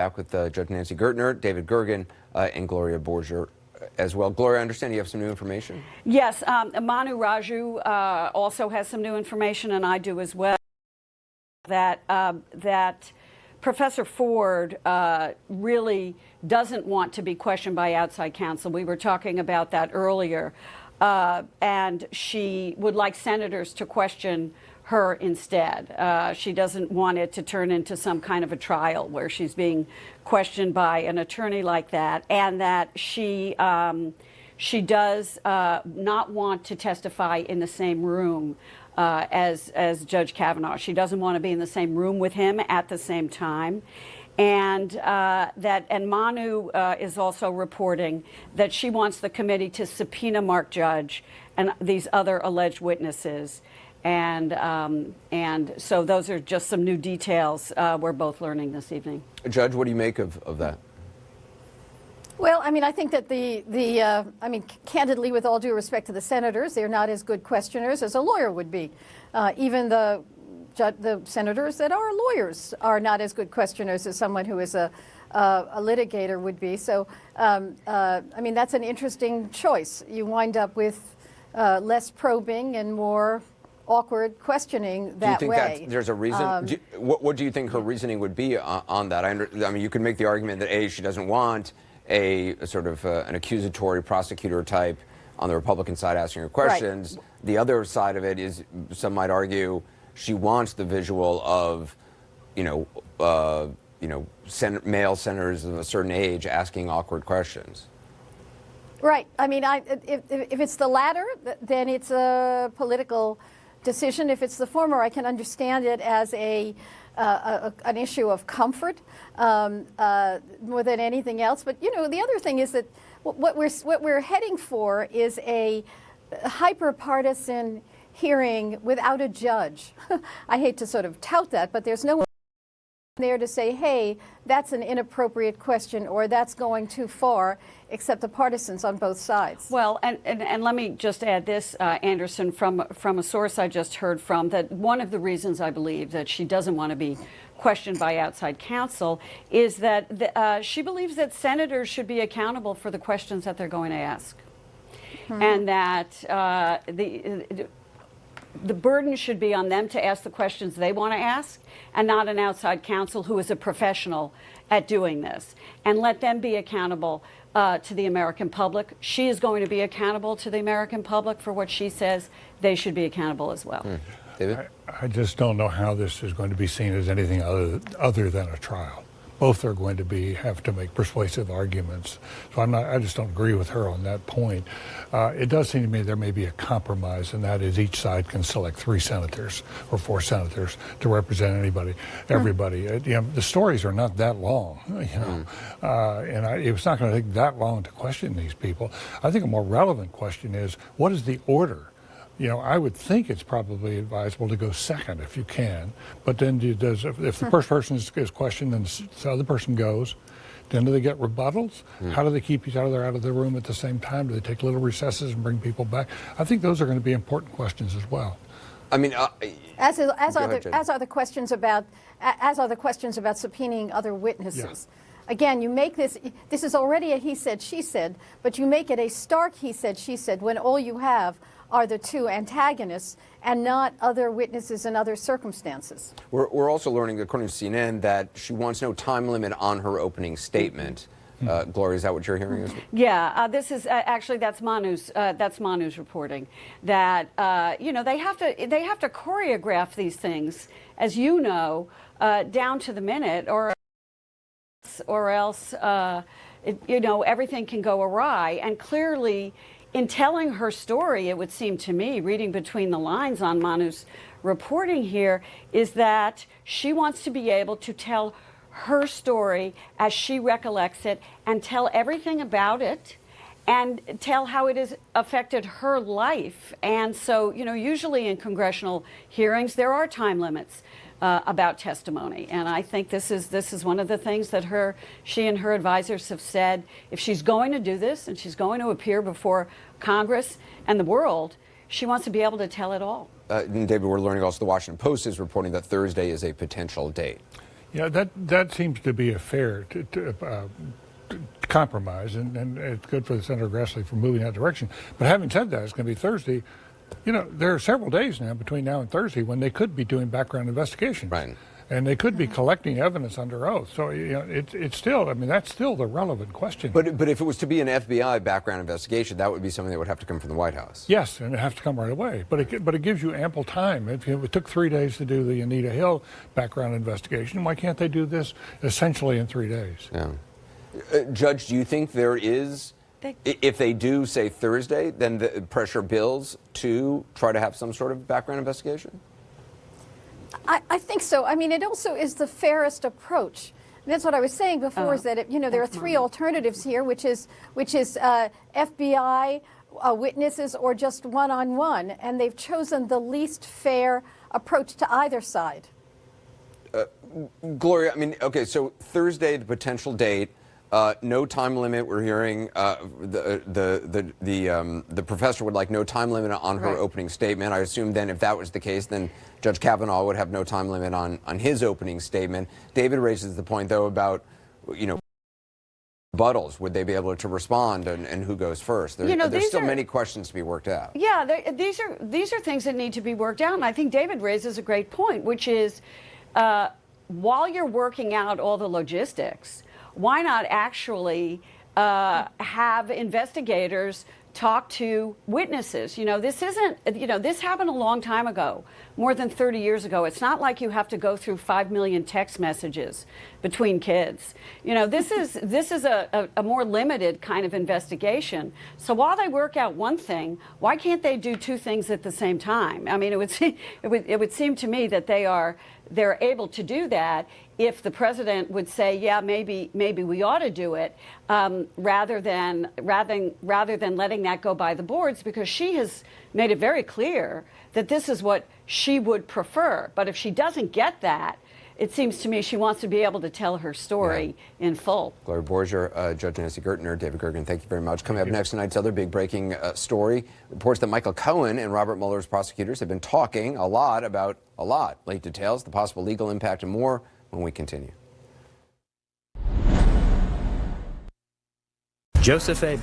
Back with Judge Nancy Gertner, David Gergen, and Gloria Borger as well. Gloria, I understand you have some new information? Yes, Manu Raju also has some new information, and I do as well, that Professor Ford really doesn't want to be questioned by outside counsel. We were talking about that earlier. And she would like senators to question her instead. She doesn't want it to turn into some kind of a trial where she's being questioned by an attorney like that, and that she does not want to testify in the same room as Judge Kavanaugh. She doesn't want to be in the same room with him at the same time. And Manu is also reporting that she wants the committee to subpoena Mark Judge and these other alleged witnesses. And so those are just some new details we're both learning this evening. Judge, what do you make of that? Well, I mean, I think that I mean, candidly, with all due respect to the senators, they're not as good questioners as a lawyer would be. Even the senators that are lawyers are not as good questioners as someone who is a litigator would be. So, I mean, that's an interesting choice. You wind up with less probing and more awkward questioning that way. Do you think that there's a reason? What do you think her reasoning would be on that? I mean, you could make the argument that A, she doesn't want a sort of an accusatory prosecutor type on the Republican side asking her questions. Right. The other side of it is, some might argue, she wants the visual of, male senators of a certain age asking awkward questions. Right. I mean, if it's the latter, then it's a political decision. If it's the former, I can understand it as an issue of comfort more than anything else. But the other thing is that what we're heading for is a hyper-partisan hearing without a judge. I hate to sort of tout that, but there's no one there to say, hey, that's an inappropriate question or that's going too far, except the partisans on both sides. Well, and let me just add this, Anderson, from a source I just heard from, that one of the reasons I believe that she doesn't want to be questioned by outside counsel is that she believes that senators should be accountable for the questions that they're going to ask. Mm-hmm. And that the burden should be on them to ask the questions they want to ask, and not an outside counsel who is a professional at doing this. And let them be accountable to the American public. She is going to be accountable to the American public for what she says. They should be accountable as well. David? I just don't know how this is going to be seen as anything other than a trial. Both are going to have to make persuasive arguments. So I just don't agree with her on that point. It does seem to me there may be a compromise, and that is each side can select 3 senators or 4 senators to represent everybody. The stories are not that long, and it's not going to take that long to question these people. I think a more relevant question is, what is the order? I would think it's probably advisable to go second if you can, but then if the first person is questioned and the other person goes, then do they get rebuttals? How do they keep each other out of the room at the same time? Do they take little recesses and bring people back? I think those are going to be important questions as well. I mean, as are the questions about subpoenaing other witnesses. Yeah. Again, you make this is already a he said, she said, but you make it a stark he said, she said when all you have are the 2 antagonists and not other witnesses in other circumstances. We're also learning, according to CNN, that she wants no time limit on her opening statement. Gloria, is that what you're hearing? Yeah, this is actually that's Manu's reporting that they have to choreograph these things, as you know, down to the minute, or else everything can go awry. And clearly, in telling her story, it would seem to me, reading between the lines on Manu's reporting here, is that she wants to be able to tell her story as she recollects it and tell everything about it and tell how it has affected her life. And so, usually in congressional hearings, there are time limits about testimony. And I think this is one of the things that she and her advisors have said. If she's going to do this and she's going to appear before Congress and the world, she wants to be able to tell it all. David, we're learning also the Washington Post is reporting that Thursday is a potential date. Yeah, that seems to be a fair compromise, and it's good for Senator Grassley for moving that direction. But having said that, it's going to be Thursday. You know, there are several days now between now and Thursday when they could be doing background investigations. Right. And they could be collecting evidence under oath. So, you know, it's still, I mean, that's still the relevant question. But if it was to be an FBI background investigation, that would be something that would have to come from the White House. Yes, and it has to come right away. But it gives you ample time. If it took 3 days to do the Anita Hill background investigation, why can't they do this essentially in 3 days? Yeah. Judge, do you think there is, if they do say Thursday, then the pressure builds to try to have some sort of background investigation? I think so. I mean, it also is the fairest approach. And that's what I was saying before, is that, there are three alternatives here, which is FBI witnesses or just one-on-one, and they've chosen the least fair approach to either side. Gloria, I mean, okay, so Thursday, the potential date, no time limit. We're hearing the professor would like no time limit on her opening statement. I assume then if that was the case, then Judge Kavanaugh would have no time limit on his opening statement. David raises the point, though, about, rebuttals. Would they be able to respond, and who goes first? There's still many questions to be worked out. Yeah, these are things that need to be worked out. And I think David raises a great point, which is while you're working out all the logistics, why not actually have investigators talk to witnesses? This happened a long time ago, more than 30 years ago. It's not like you have to go through 5 million text messages between kids. This is a more limited kind of investigation. So while they work out one thing, why can't they do two things at the same time? I mean, it would seem to me that they're able to do that if the president would say, yeah, maybe we ought to do it, rather than letting that go by the boards, because she has made it very clear that this is what she would prefer. But if she doesn't get that, it seems to me she wants to be able to tell her story in full. Gloria Borger, Judge Nancy Gertner, David Gergen, thank you very much. Coming up next, tonight's other big breaking story reports that Michael Cohen and Robert Mueller's prosecutors have been talking a lot about late details, the possible legal impact, and more when we continue. Joseph A.